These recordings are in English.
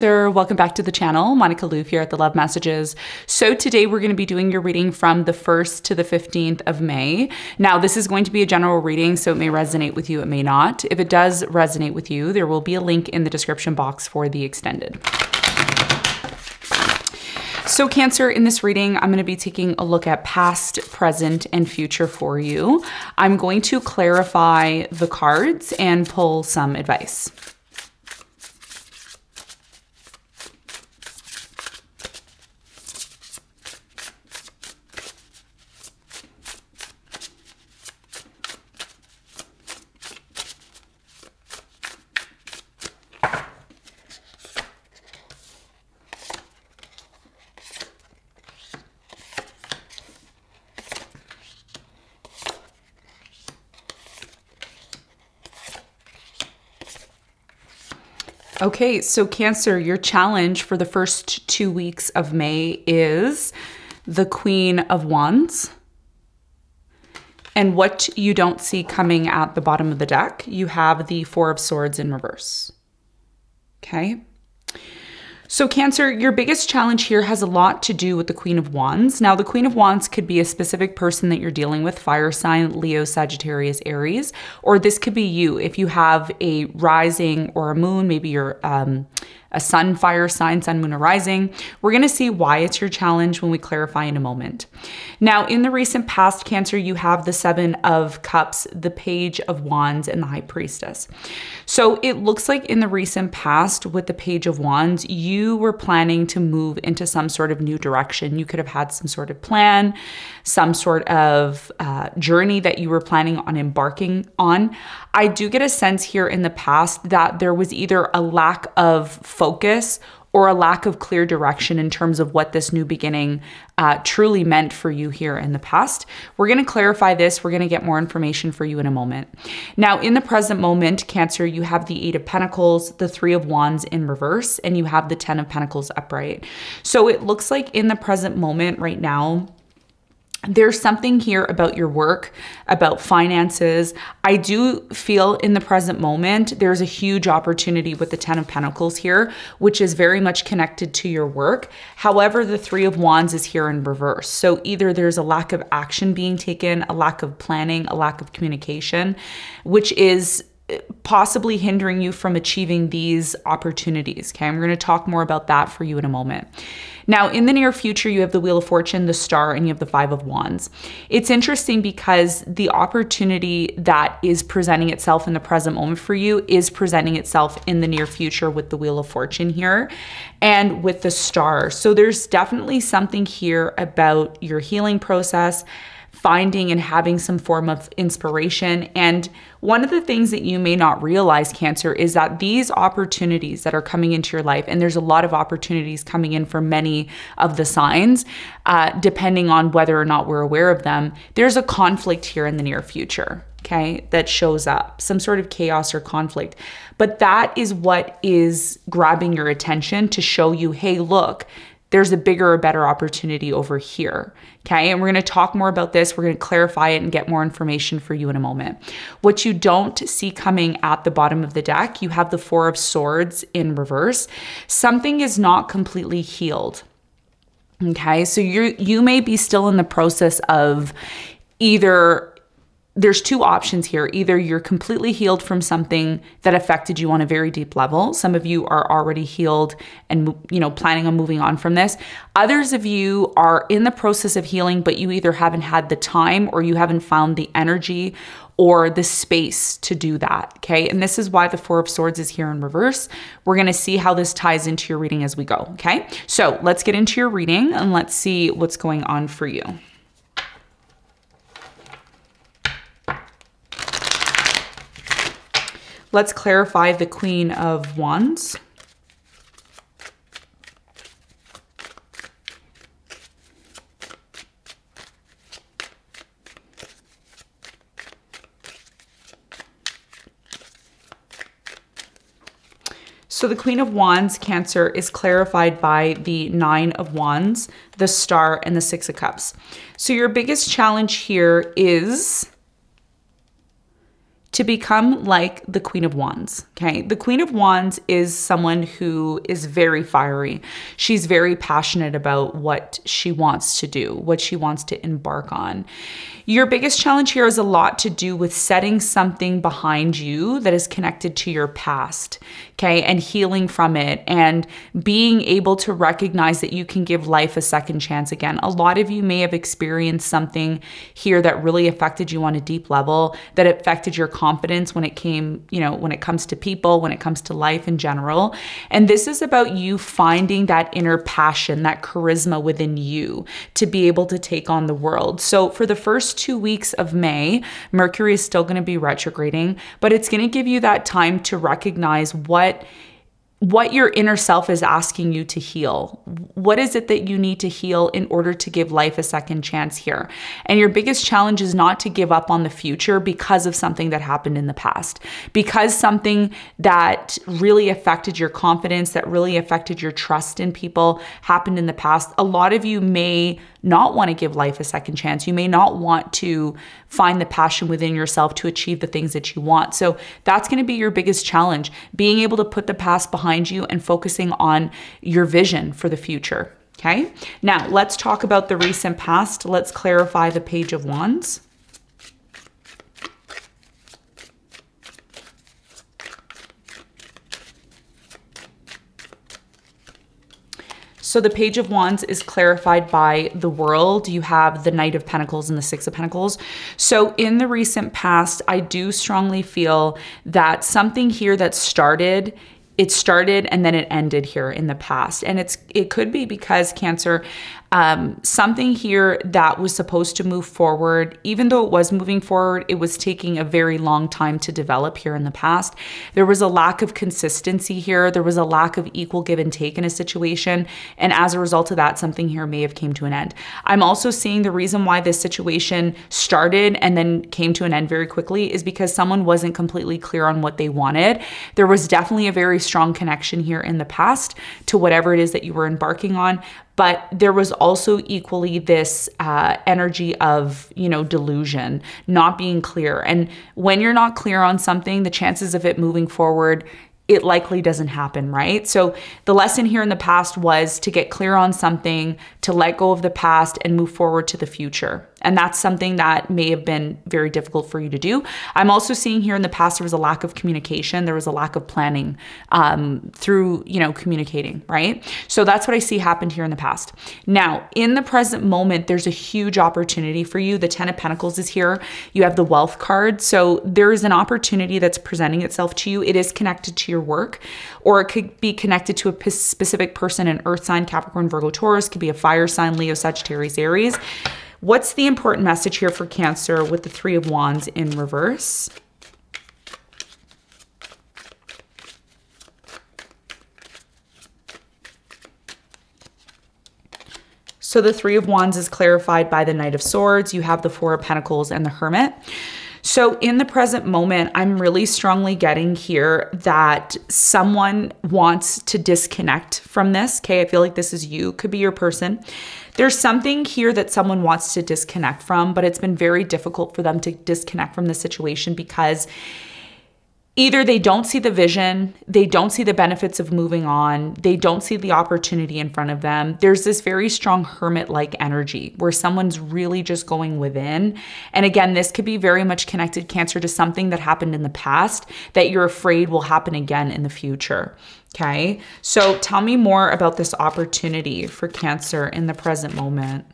Welcome back to the channel. Monica Loof here at the Love Messages. So today we're going to be doing your reading from the 1st to the 15th of May. Now this is going to be a general reading, so it may resonate with you, it may not. If it does resonate with you, there will be a link in the description box for the extended. So Cancer, in this reading, I'm going to be taking a look at past, present, and future for you. I'm going to clarify the cards and pull some advice. Okay, so Cancer, your challenge for the first 2 weeks of May is the Queen of Wands. And what you don't see coming at the bottom of the deck, you have the Four of Swords in reverse. Okay. So Cancer, your biggest challenge here has a lot to do with the Queen of Wands. Now, the Queen of Wands could be a specific person that you're dealing with, fire sign, Leo, Sagittarius, Aries, or this could be you. If you have a rising or a moon, maybe you're a sun, fire sign, sun, moon, or rising. We're going to see why it's your challenge when we clarify in a moment. Now, in the recent past, Cancer, you have the Seven of Cups, the Page of Wands, and the High Priestess. So it looks like in the recent past with the Page of Wands, you were planning to move into some sort of new direction. You could have had some sort of plan, some sort of journey that you were planning on embarking on. I do get a sense here in the past that there was either a lack of focus or a lack of clear direction in terms of what this new beginning truly meant for you here in the past. We're going to clarify this. We're going to get more information for you in a moment. Now, in the present moment, Cancer, you have the Eight of Pentacles, the Three of Wands in reverse, and you have the Ten of Pentacles upright. So it looks like in the present moment right now, there's something here about your work, about finances. I do feel in the present moment, there's a huge opportunity with the Ten of Pentacles here, which is very much connected to your work. However, the Three of Wands is here in reverse. So either there's a lack of action being taken, a lack of planning, a lack of communication, which is possibly hindering you from achieving these opportunities. Okay, I'm going to talk more about that for you in a moment. Now, in the near future, you have the Wheel of Fortune, the Star, and you have the Five of Wands. It's interesting because the opportunity that is presenting itself in the present moment for you is presenting itself in the near future with the Wheel of Fortune here and with the Star. So there's definitely something here about your healing process, finding and having some form of inspiration. And one of the things that you may not realize, Cancer, is that these opportunities that are coming into your life, and there's a lot of opportunities coming in for many of the signs, depending on whether or not we're aware of them, there's a conflict here in the near future, okay, that shows up, some sort of chaos or conflict. But that is what is grabbing your attention to show you, hey, look, there's a bigger or better opportunity over here, okay? And we're gonna talk more about this. We're gonna clarify it and get more information for you in a moment. What you don't see coming at the bottom of the deck, you have the Four of Swords in reverse. Something is not completely healed, okay? So you may be still in the process of either, there's two options here. Either you're completely healed from something that affected you on a very deep level. Some of you are already healed and, you know, planning on moving on from this. Others of you are in the process of healing, but you either haven't had the time or you haven't found the energy or the space to do that, okay? And this is why the Four of Swords is here in reverse. We're gonna see how this ties into your reading as we go, okay? So let's get into your reading and let's see what's going on for you. Let's clarify the Queen of Wands. So the Queen of Wands, Cancer, is clarified by the Nine of Wands, the Star, and the Six of Cups. So your biggest challenge here is to become like the Queen of Wands, okay? The Queen of Wands is someone who is very fiery. She's very passionate about what she wants to do, what she wants to embark on. Your biggest challenge here has a lot to do with setting something behind you that is connected to your past, okay? And healing from it and being able to recognize that you can give life a second chance again. A lot of you may have experienced something here that really affected you on a deep level, that affected your confidence when it came, when it comes to people, when it comes to life in general. And this is about you finding that inner passion, that charisma within you to be able to take on the world. So for the first 2 weeks of May, Mercury is still going to be retrograding, but it's going to give you that time to recognize what your inner self is asking you to heal. What is it that you need to heal in order to give life a second chance here? And your biggest challenge is not to give up on the future because of something that happened in the past, because something that really affected your confidence, that really affected your trust in people happened in the past. A lot of you may not want to give life a second chance. You may not want to find the passion within yourself to achieve the things that you want. So that's going to be your biggest challenge, being able to put the past behind you and focusing on your vision for the future. Okay. Now let's talk about the recent past. Let's clarify the Page of Wands. So the Page of Wands is clarified by the World. You have the Knight of Pentacles and the Six of Pentacles. So in the recent past, I do strongly feel that something here that started and then it ended here in the past. And it could be because Cancer, something here that was supposed to move forward, even though it was moving forward, it was taking a very long time to develop here in the past. There was a lack of consistency here. There was a lack of equal give and take in a situation. And as a result of that, something here may have came to an end. I'm also seeing the reason why this situation started and then came to an end very quickly is because someone wasn't completely clear on what they wanted. There was definitely a very strong connection here in the past to whatever it is that you were embarking on. But there was also equally this energy of, delusion, not being clear. And when you're not clear on something, the chances of it moving forward, it likely doesn't happen, right? So the lesson here in the past was to get clear on something, to let go of the past and move forward to the future. And that's something that may have been very difficult for you to do. I'm also seeing here in the past, there was a lack of communication. There was a lack of planning through, communicating, right? So that's what I see happened here in the past. Now, in the present moment, there's a huge opportunity for you. The Ten of Pentacles is here. You have the Wealth card. So there is an opportunity that's presenting itself to you. It is connected to your work, or it could be connected to a specific person, an Earth sign, Capricorn, Virgo, Taurus, could be a fire sign, Leo, Sagittarius, Aries. What's the important message here for Cancer with the Three of Wands in reverse? So the Three of Wands is clarified by the Knight of Swords. You have the Four of Pentacles and the Hermit. So in the present moment, I'm really strongly getting here that someone wants to disconnect from this. Okay, I feel like this is you, could be your person. There's something here that someone wants to disconnect from, but it's been very difficult for them to disconnect from the situation because either they don't see the vision, they don't see the benefits of moving on, they don't see the opportunity in front of them. There's this very strong hermit-like energy where someone's really just going within. And again, this could be very much connected, Cancer, to something that happened in the past that you're afraid will happen again in the future. Okay, so tell me more about this opportunity for Cancer in the present moment.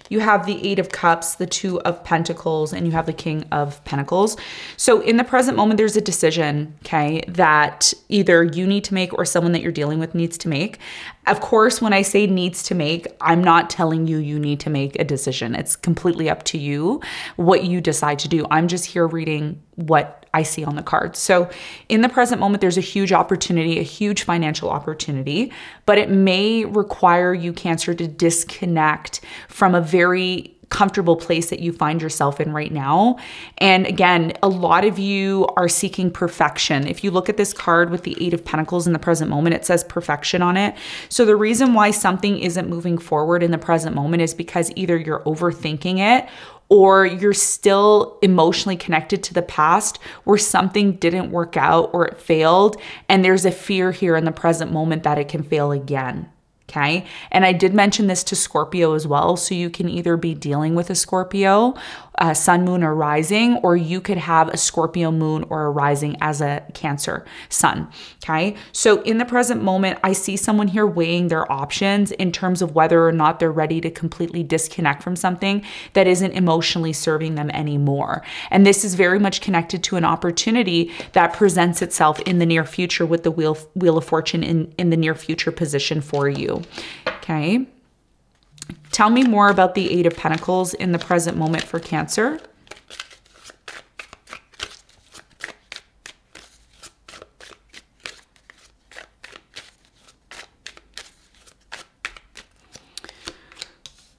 You have the Eight of Cups, the Two of Pentacles, and you have the King of Pentacles. So in the present moment, there's a decision, okay, that either you need to make or someone that you're dealing with needs to make. Of course, when I say needs to make, I'm not telling you you need to make a decision. It's completely up to you what you decide to do. I'm just here reading what I see on the cards. So in the present moment, there's a huge opportunity, a huge financial opportunity, but it may require you, Cancer, to disconnect from a very comfortable place that you find yourself in right now. And again, a lot of you are seeking perfection. If you look at this card with the 8 of Pentacles in the present moment, it says perfection on it. So the reason why something isn't moving forward in the present moment is because either you're overthinking it, or you're still emotionally connected to the past where something didn't work out or it failed. And there's a fear here in the present moment that it can fail again. Okay. And I did mention this to Scorpio as well. So you can either be dealing with a Scorpio, sun, moon, or rising, or you could have a Scorpio moon or a rising as a Cancer sun. Okay. So in the present moment, I see someone here weighing their options in terms of whether or not they're ready to completely disconnect from something that isn't emotionally serving them anymore. And this is very much connected to an opportunity that presents itself in the near future with the Wheel of Fortune in the near future position for you. Okay. Tell me more about the 8 of Pentacles in the present moment for Cancer.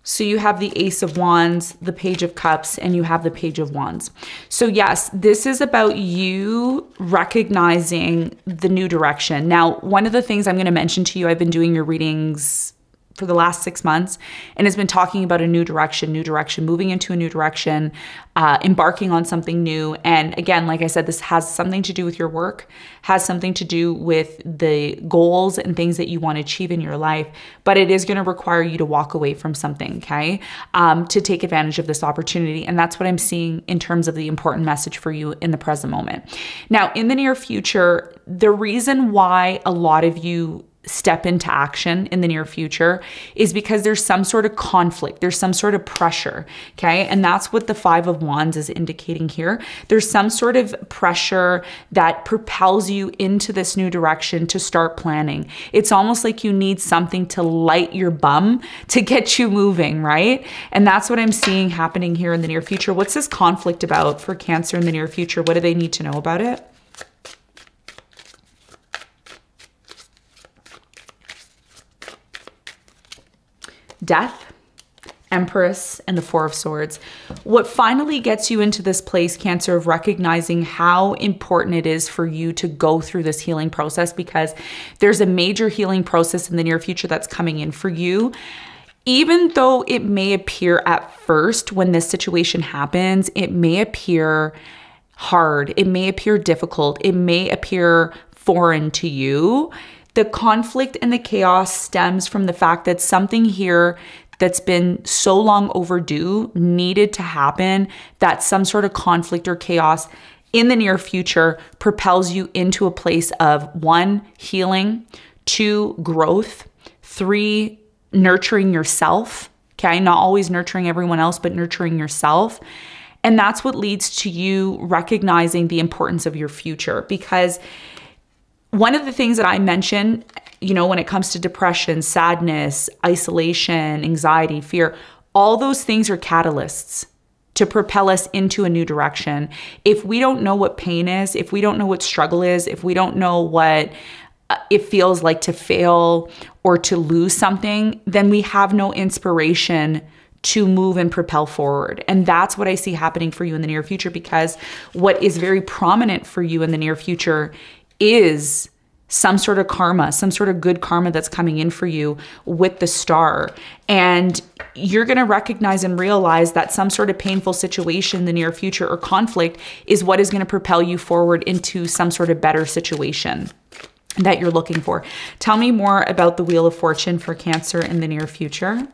So you have the Ace of Wands, the Page of Cups, and you have the Page of Wands. So yes, this is about you recognizing the new direction. Now, one of the things I'm going to mention to you, I've been doing your readings for the last 6 months, and has been talking about a new direction, moving into a new direction, embarking on something new. And again, like I said, this has something to do with your work, has something to do with the goals and things that you want to achieve in your life, but it is going to require you to walk away from something, okay, to take advantage of this opportunity. And that's what I'm seeing in terms of the important message for you in the present moment. Now, in the near future, the reason why a lot of you step into action in the near future is because there's some sort of conflict, there's some sort of pressure, okay? And that's what the 5 of Wands is indicating here. There's some sort of pressure that propels you into this new direction to start planning. It's almost like you need something to light your bum to get you moving, right? And that's what I'm seeing happening here in the near future. What's this conflict about for Cancer in the near future? What do they need to know about it? Death, Empress, and the 4 of Swords. What finally gets you into this place, Cancer, of recognizing how important it is for you to go through this healing process, because there's a major healing process in the near future that's coming in for you. Even though it may appear at first when this situation happens, it may appear hard, it may appear difficult, it may appear foreign to you. The conflict and the chaos stems from the fact that something here that's been so long overdue needed to happen, that some sort of conflict or chaos in the near future propels you into a place of 1, healing, 2, growth, 3, nurturing yourself, okay? Not always nurturing everyone else, but nurturing yourself. And that's what leads to you recognizing the importance of your future, because one of the things that I mentioned, you know, when it comes to depression, sadness, isolation, anxiety, fear, all those things are catalysts to propel us into a new direction. If we don't know what pain is, if we don't know what struggle is, if we don't know what it feels like to fail or to lose something, then we have no inspiration to move and propel forward. And that's what I see happening for you in the near future, because what is very prominent for you in the near future is some sort of karma, some sort of good karma that's coming in for you with the Star. And you're going to recognize and realize that some sort of painful situation in the near future or conflict is what is going to propel you forward into some sort of better situation that you're looking for. Tell me more about the Wheel of Fortune for Cancer in the near future.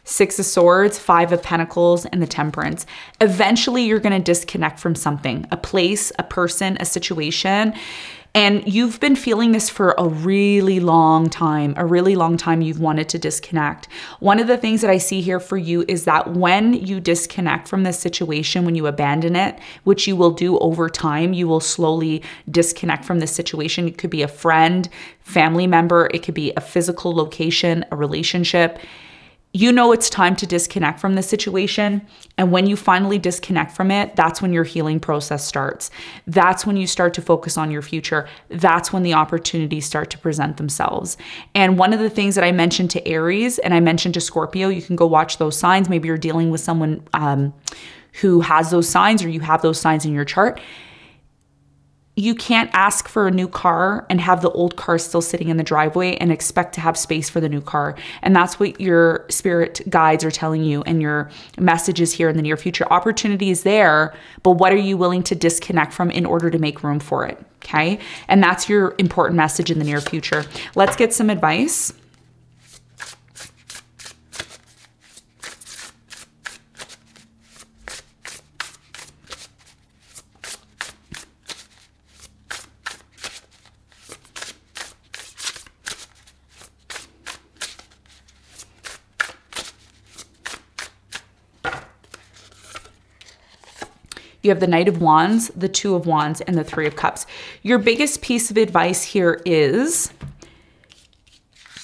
6 of Swords, 5 of Pentacles, and the Temperance. Eventually, you're going to disconnect from something, a place, a person, a situation. And you've been feeling this for a really long time, you've wanted to disconnect. One of the things that I see here for you is that when you disconnect from this situation, when you abandon it, which you will do over time, you will slowly disconnect from this situation. It could be a friend, family member, it could be a physical location, a relationship. you know it's time to disconnect from the situation. And when you finally disconnect from it, that's when your healing process starts. That's when you start to focus on your future. That's when the opportunities start to present themselves. And one of the things that I mentioned to Aries and I mentioned to Scorpio, you can go watch those signs. Maybe you're dealing with someone who has those signs, or you have those signs in your chart. You can't ask for a new car and have the old car still sitting in the driveway and expect to have space for the new car. And that's what your spirit guides are telling you, and your messages here in the near future. Opportunity is there, but what are you willing to disconnect from in order to make room for it? Okay. And that's your important message in the near future. Let's get some advice. You have the Knight of Wands, the Two of Wands, and the Three of Cups. Your biggest piece of advice here is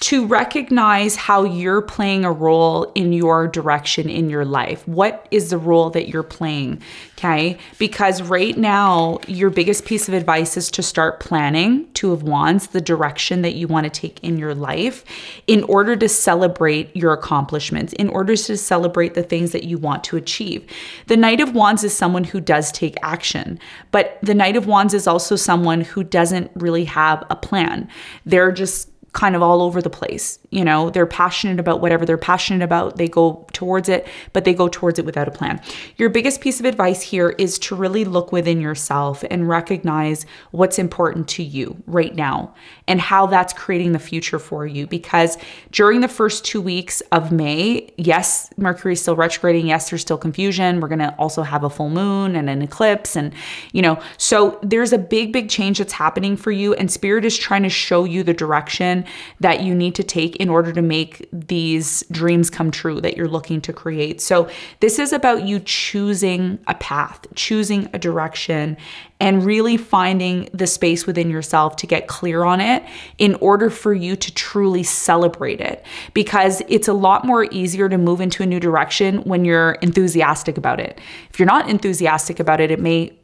to recognize how you're playing a role in your direction in your life. What is the role that you're playing? Okay. Because right now, your biggest piece of advice is to start planning, Two of Wands, the direction that you want to take in your life in order to celebrate your accomplishments, in order to celebrate the things that you want to achieve. The Knight of Wands is someone who does take action, but the Knight of Wands is also someone who doesn't really have a plan. They're just kind of all over the place. You know, they're passionate about whatever they're passionate about. They go towards it, but they go towards it without a plan. Your biggest piece of advice here is to really look within yourself and recognize what's important to you right now and how that's creating the future for you. Because during the first 2 weeks of May, yes, Mercury is still retrograding. Yes, there's still confusion. We're going to also have a full moon and an eclipse. And, you know, so there's a big, big change that's happening for you. And Spirit is trying to show you the direction that you need to take in order to make these dreams come true that you're looking to create. So this is about you choosing a path, choosing a direction, and really finding the space within yourself to get clear on it in order for you to truly celebrate it. Because it's a lot more easier to move into a new direction when you're enthusiastic about it. If you're not enthusiastic about it, it may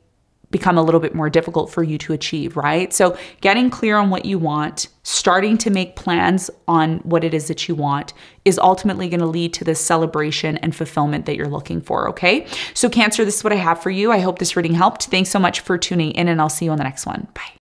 become a little bit more difficult for you to achieve, right? So getting clear on what you want, starting to make plans on what it is that you want is ultimately going to lead to this celebration and fulfillment that you're looking for, okay? So Cancer, this is what I have for you. I hope this reading helped. Thanks so much for tuning in, and I'll see you on the next one. Bye.